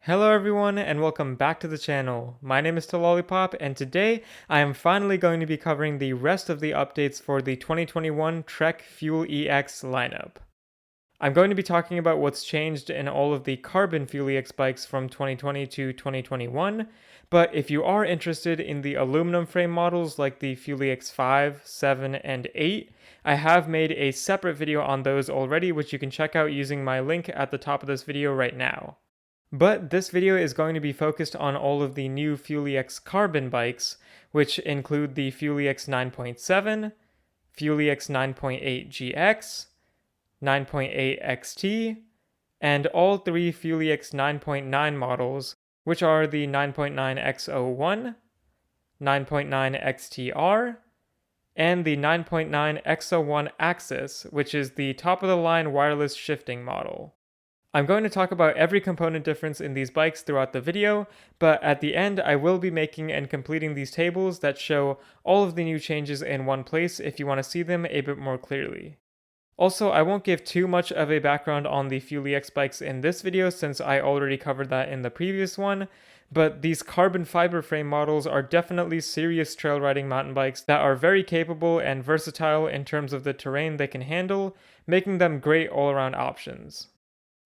Hello everyone and welcome back to the channel. My name is Lollipop and today I am finally going to be covering the rest of the updates for the 2021 Trek Fuel EX lineup. I'm going to be talking about what's changed in all of the carbon Fuel EX bikes from 2020 to 2021, but if you are interested in the aluminum frame models like the Fuel EX 5, 7, and 8, I have made a separate video on those already which you can check out using my link at the top of this video right now. But this video is going to be focused on all of the new Fuel EX carbon bikes, which include the Fuel EX 9.7, Fuel EX 9.8 GX, 9.8 XT, and all three Fuel EX 9.9 models, which are the 9.9 XO1, 9.9 XTR, and the 9.9 XO1 AXS, which is the top-of-the-line wireless shifting model. I'm going to talk about every component difference in these bikes throughout the video, but at the end I will be making and completing these tables that show all of the new changes in one place if you want to see them a bit more clearly. Also, I won't give too much of a background on the Fuel EX bikes in this video since I already covered that in the previous one, but these carbon fiber frame models are definitely serious trail riding mountain bikes that are very capable and versatile in terms of the terrain they can handle, making them great all-around options.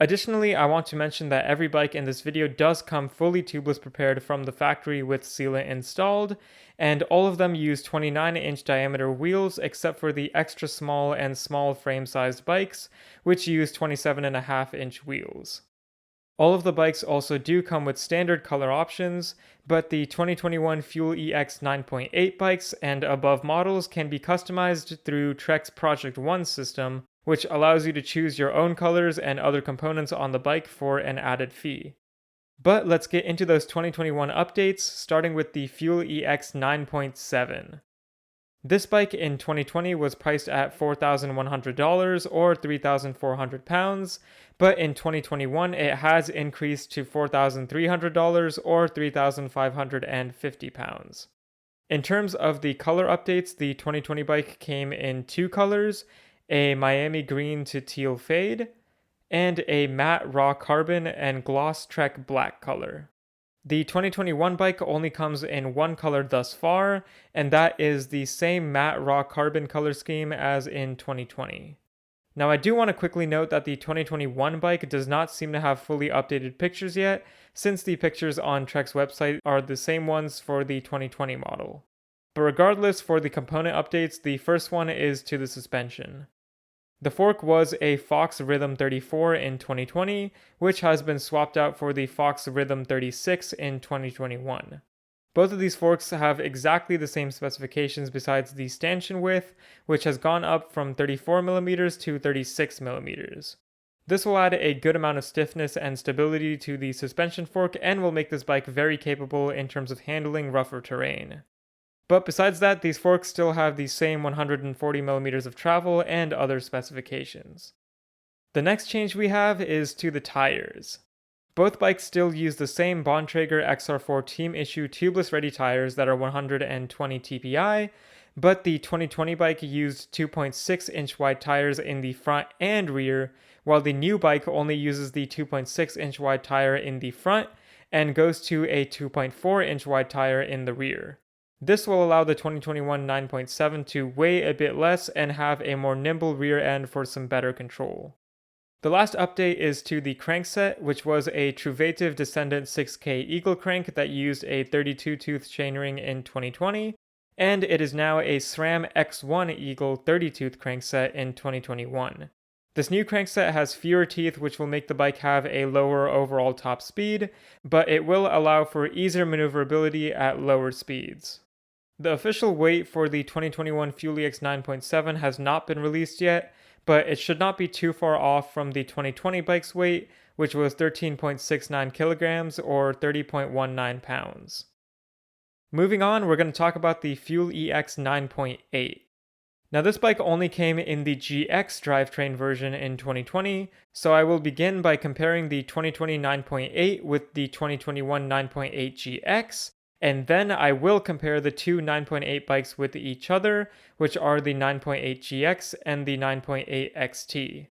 Additionally, I want to mention that every bike in this video does come fully tubeless prepared from the factory with sealant installed, and all of them use 29-inch diameter wheels except for the extra small and small frame-sized bikes, which use 27.5-inch wheels. All of the bikes also do come with standard color options, but the 2021 Fuel EX 9.8 bikes and above models can be customized through Trek's Project One system, which allows you to choose your own colors and other components on the bike for an added fee. But let's get into those 2021 updates, starting with the Fuel EX 9.7. This bike in 2020 was priced at $4,100 or £3,400, but in 2021 it has increased to $4,300 or £3,550. In terms of the color updates, the 2020 bike came in two colors, a Miami green to teal fade, and a matte raw carbon and gloss Trek black color. The 2021 bike only comes in one color thus far, and that is the same matte raw carbon color scheme as in 2020. Now I do want to quickly note that the 2021 bike does not seem to have fully updated pictures yet, since the pictures on Trek's website are the same ones for the 2020 model. But regardless, for the component updates, the first one is to the suspension. The fork was a Fox Rhythm 34 in 2020, which has been swapped out for the Fox Rhythm 36 in 2021. Both of these forks have exactly the same specifications besides the stanchion width, which has gone up from 34mm to 36mm. This will add a good amount of stiffness and stability to the suspension fork and will make this bike very capable in terms of handling rougher terrain. But besides that, these forks still have the same 140mm of travel and other specifications. The next change we have is to the tires. Both bikes still use the same Bontrager XR4 team issue tubeless ready tires that are 120 TPI, but the 2020 bike used 2.6-inch wide tires in the front and rear, while the new bike only uses the 2.6-inch wide tire in the front and goes to a 2.4-inch wide tire in the rear. This will allow the 2021 9.7 to weigh a bit less and have a more nimble rear end for some better control. The last update is to the crankset, which was a Truvativ Descendant 6K Eagle crank that used a 32-tooth chainring in 2020, and it is now a SRAM X1 Eagle 30-tooth crankset in 2021. This new crankset has fewer teeth, which will make the bike have a lower overall top speed, but it will allow for easier maneuverability at lower speeds. The official weight for the 2021 Fuel EX 9.7 has not been released yet, but it should not be too far off from the 2020 bike's weight, which was 13.69 kilograms or 30.19 pounds. Moving on, we're going to talk about the Fuel EX 9.8. Now this bike only came in the GX drivetrain version in 2020, so I will begin by comparing the 2020 9.8 with the 2021 9.8 GX, and then I will compare the two 9.8 bikes with each other, which are the 9.8 GX and the 9.8 XT.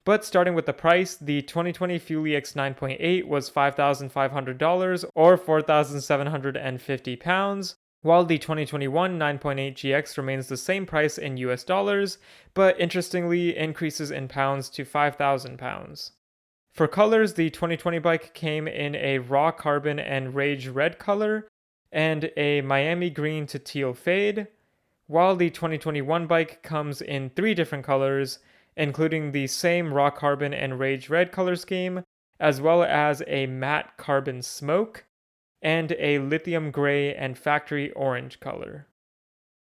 But starting with the price, the 2020 Fuel EX 9.8 was $5,500 or £4,750, while the 2021 9.8 GX remains the same price in US dollars, but interestingly increases in pounds to £5,000. For colors, the 2020 bike came in a raw carbon and rage red color, and a Miami green to teal fade, while the 2021 bike comes in 3 different colors, including the same raw carbon and rage red color scheme, as well as a matte carbon smoke, and a lithium gray and factory orange color.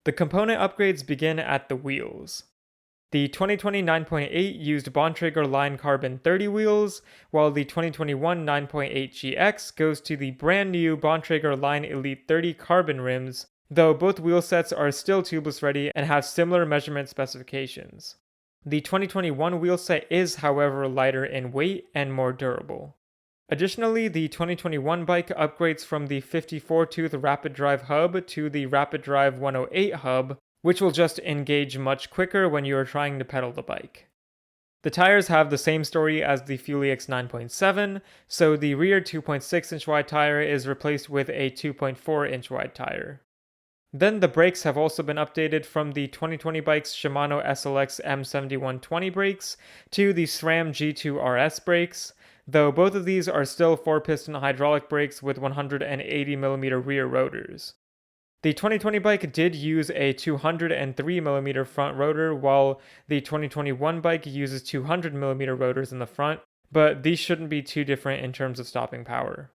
The component upgrades begin at the wheels. The 2020 9.8 used Bontrager Line Carbon 30 wheels, while the 2021 9.8 GX goes to the brand new Bontrager Line Elite 30 carbon rims, though both wheel sets are still tubeless ready and have similar measurement specifications. The 2021 wheel set is, however, lighter in weight and more durable. Additionally, the 2021 bike upgrades from the 54-tooth Rapid Drive hub to the Rapid Drive 108 hub, which will just engage much quicker when you are trying to pedal the bike. The tires have the same story as the Fuel EX 9.7, so the rear 2.6-inch wide tire is replaced with a 2.4-inch wide tire. Then the brakes have also been updated from the 2020 bike's Shimano SLX M7120 brakes to the SRAM G2 RS brakes, though both of these are still 4-piston hydraulic brakes with 180mm rear rotors. The 2020 bike did use a 203mm front rotor, while the 2021 bike uses 200mm rotors in the front, but these shouldn't be too different in terms of stopping power.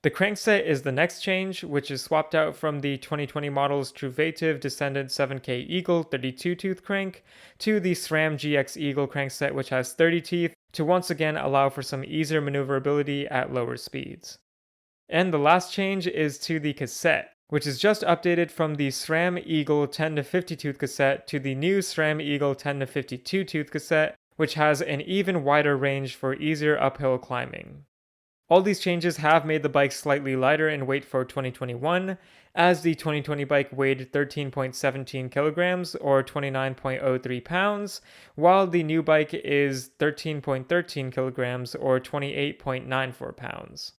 The crankset is the next change, which is swapped out from the 2020 model's Truvative Descendant 7K Eagle 32-tooth crank to the SRAM GX Eagle crankset, which has 30 teeth, to once again allow for some easier maneuverability at lower speeds. And the last change is to the cassette, which is just updated from the SRAM Eagle 10-50 tooth cassette to the new SRAM Eagle 10-52 tooth cassette, which has an even wider range for easier uphill climbing. All these changes have made the bike slightly lighter in weight for 2021, as the 2020 bike weighed 13.17 kilograms or 29.03 pounds, while the new bike is 13.13 kilograms or 28.94 pounds.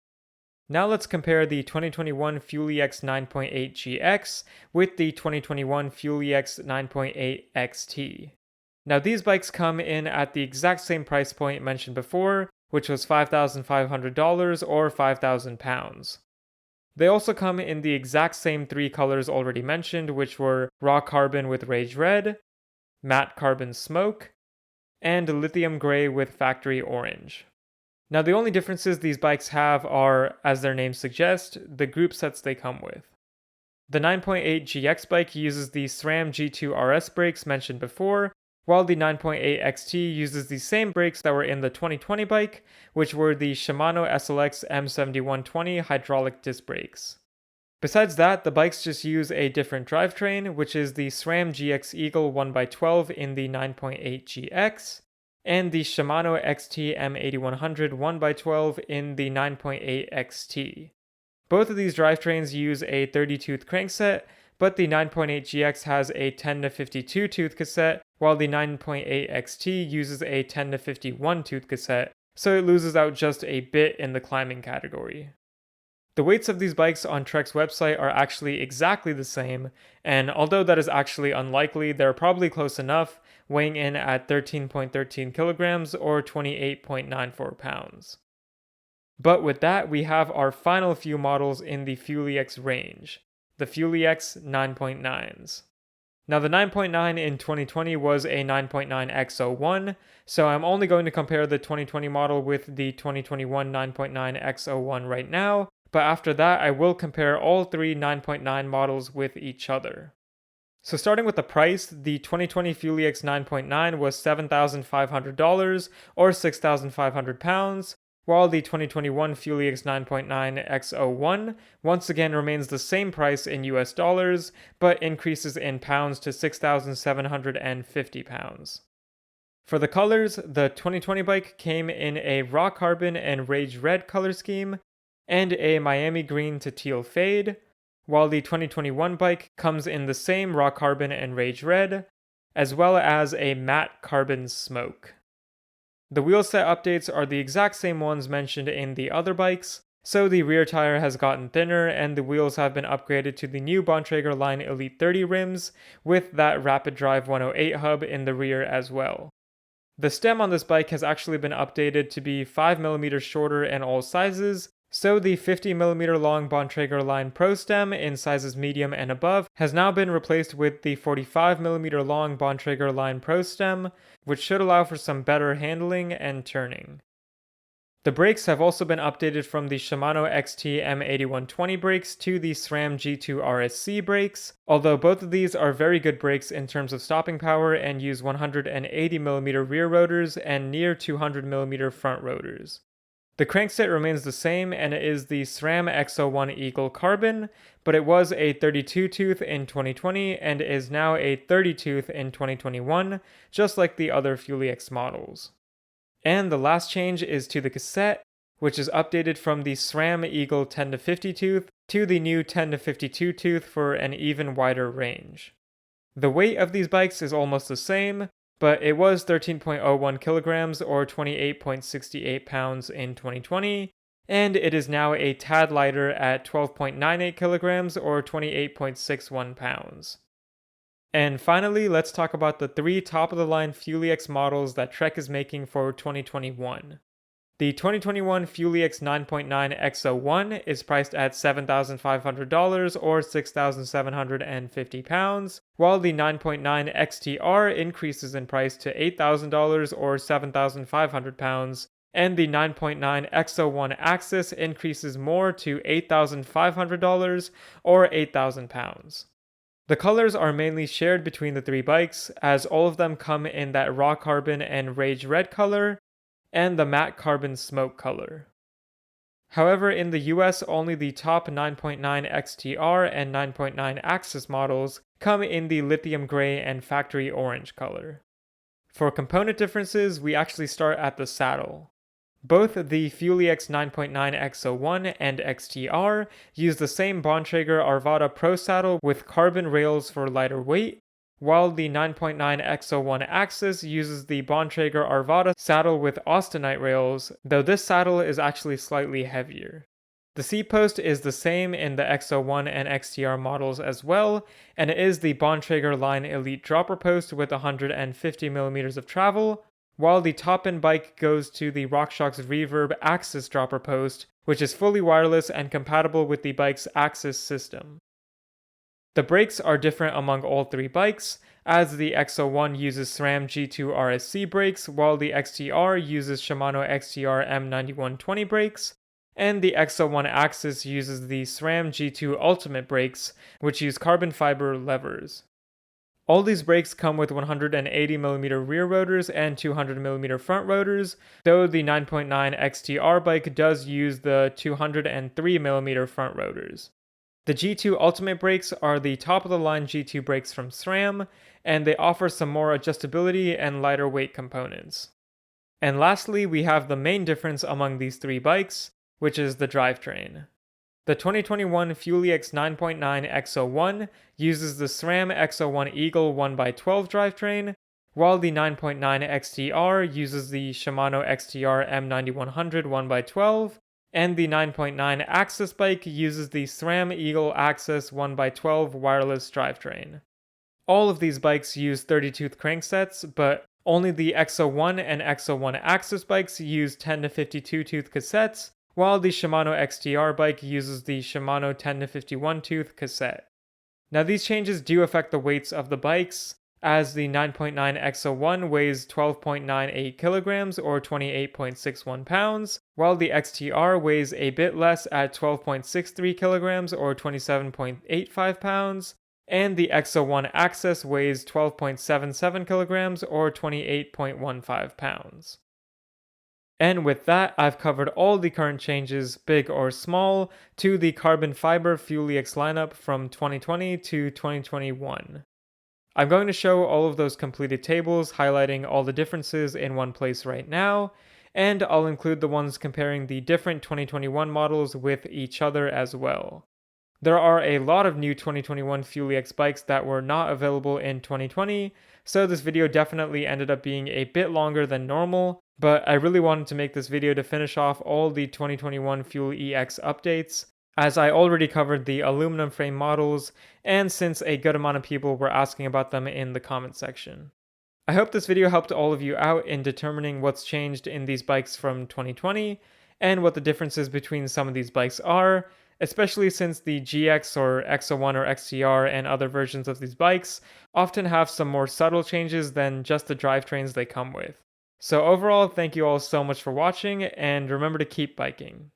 Now let's compare the 2021 Fuel EX 9.8 GX with the 2021 Fuel EX 9.8 XT. Now these bikes come in at the exact same price point mentioned before, which was $5,500 or £5,000. They also come in the exact same 3 colors already mentioned, which were raw carbon with rage red, matte carbon smoke, and lithium gray with factory orange. Now the only differences these bikes have are, as their names suggest, the group sets they come with. The 9.8 GX bike uses the SRAM G2 RS brakes mentioned before, while the 9.8 XT uses the same brakes that were in the 2020 bike, which were the Shimano SLX M7120 hydraulic disc brakes. Besides that, the bikes just use a different drivetrain, which is the SRAM GX Eagle 1x12 in the 9.8 GX, and the Shimano XT M8100 1x12 in the 9.8 XT. Both of these drivetrains use a 30-tooth crankset, but the 9.8 GX has a 10-52 tooth cassette, while the 9.8 XT uses a 10-51 tooth cassette, so it loses out just a bit in the climbing category. The weights of these bikes on Trek's website are actually exactly the same, and although that is actually unlikely, they're probably close enough, weighing in at 13.13 kilograms or 28.94 pounds. But with that, we have our final few models in the Fuel EX range, the Fuel EX 9.9s. Now the 9.9 in 2020 was a 9.9 XO1, so I'm only going to compare the 2020 model with the 2021 9.9 XO1 right now, but after that I will compare all 3 9.9 models with each other. So starting with the price, the 2020 Fuel EX 9.9 was $7,500 or £6,500, while the 2021 Fuel EX 9.9 XO1 once again remains the same price in US dollars, but increases in pounds to £6,750. For the colors, the 2020 bike came in a raw carbon and rage red color scheme, and a Miami green to teal fade, while the 2021 bike comes in the same raw carbon and rage red, as well as a matte carbon smoke. The wheelset updates are the exact same ones mentioned in the other bikes, so the rear tire has gotten thinner and the wheels have been upgraded to the new Bontrager line Elite 30 rims with that Rapid Drive 108 hub in the rear as well. The stem on this bike has actually been updated to be 5mm shorter in all sizes, so the 50mm long Bontrager line Pro stem in sizes medium and above has now been replaced with the 45mm long Bontrager line Pro stem, which should allow for some better handling and turning. The brakes have also been updated from the Shimano XT M8120 brakes to the SRAM G2 RSC brakes, although both of these are very good brakes in terms of stopping power and use 180mm rear rotors and near 200mm front rotors. The crankset remains the same and it is the SRAM XO1 Eagle Carbon, but it was a 32 tooth in 2020 and is now a 30 tooth in 2021, just like the other FuelEX models. And the last change is to the cassette, which is updated from the SRAM Eagle 10-50 tooth to the new 10-52 tooth for an even wider range. The weight of these bikes is almost the same, but it was 13.01 kilograms or 28.68 pounds in 2020, and it is now a tad lighter at 12.98 kilograms or 28.61 pounds. And finally, let's talk about the 3 top-of-the-line FuelEX models that Trek is making for 2021. The 2021 FuelEX 9.9 XO1 is priced at $7,500 or 6,750 pounds, while the 9.9 XTR increases in price to $8,000 or 7,500 pounds, and the 9.9 XO1 AXS increases more to $8,500 or 8,000 pounds. The colors are mainly shared between the 3 bikes, as all of them come in that raw carbon and rage red color, and the matte carbon smoke color. However, in the US, only the top 9.9 XTR and 9.9 AXS models come in the lithium gray and factory orange color. For component differences, we actually start at the saddle. Both the FuelEX 9.9 XO1 and XTR use the same Bontrager Arvada Pro saddle with carbon rails for lighter weight, while the 9.9 XO1 AXS uses the Bontrager Arvada saddle with austenite rails, though this saddle is actually slightly heavier. The seat post is the same in the XO1 and XTR models as well, and it is the Bontrager line Elite dropper post with 150mm of travel, while the top-end bike goes to the RockShox Reverb AXS dropper post, which is fully wireless and compatible with the bike's AXS system. The brakes are different among all 3 bikes, as the XO1 uses SRAM G2 RSC brakes, while the XTR uses Shimano XTR M9120 brakes, and the XO1 AXS uses the SRAM G2 Ultimate brakes, which use carbon fiber levers. All these brakes come with 180mm rear rotors and 200mm front rotors, though the 9.9 XTR bike does use the 203mm front rotors. The G2 Ultimate brakes are the top-of-the-line G2 brakes from SRAM, and they offer some more adjustability and lighter weight components. And lastly, we have the main difference among these 3 bikes, which is the drivetrain. The 2021 FuelEX 9.9 XO1 uses the SRAM XO1 Eagle 1x12 drivetrain, while the 9.9 XTR uses the Shimano XTR M9100 1x12, and the 9.9 AXS bike uses the SRAM Eagle AXS 1x12 wireless drivetrain. All of these bikes use 30-tooth cranksets, but only the XO1 and XO1 AXS bikes use 10-52 tooth cassettes, while the Shimano XTR bike uses the Shimano 10-51 tooth cassette. Now these changes do affect the weights of the bikes, as the 9.9 XO1 weighs 12.98 kilograms or 28.61 pounds, while the XTR weighs a bit less at 12.63 kilograms or 27.85 pounds, and the XO1 AXS weighs 12.77 kilograms or 28.15 pounds. And with that, I've covered all the current changes, big or small, to the carbon fiber FuelEX lineup from 2020 to 2021. I'm going to show all of those completed tables highlighting all the differences in one place right now, and I'll include the ones comparing the different 2021 models with each other as well. There are a lot of new 2021 Fuel EX bikes that were not available in 2020, so this video definitely ended up being a bit longer than normal, but I really wanted to make this video to finish off all the 2021 Fuel EX updates, as I already covered the aluminum frame models, and since a good amount of people were asking about them in the comment section. I hope this video helped all of you out in determining what's changed in these bikes from 2020, and what the differences between some of these bikes are, especially since the GX or XO1 or XTR and other versions of these bikes often have some more subtle changes than just the drivetrains they come with. So overall, thank you all so much for watching, and remember to keep biking.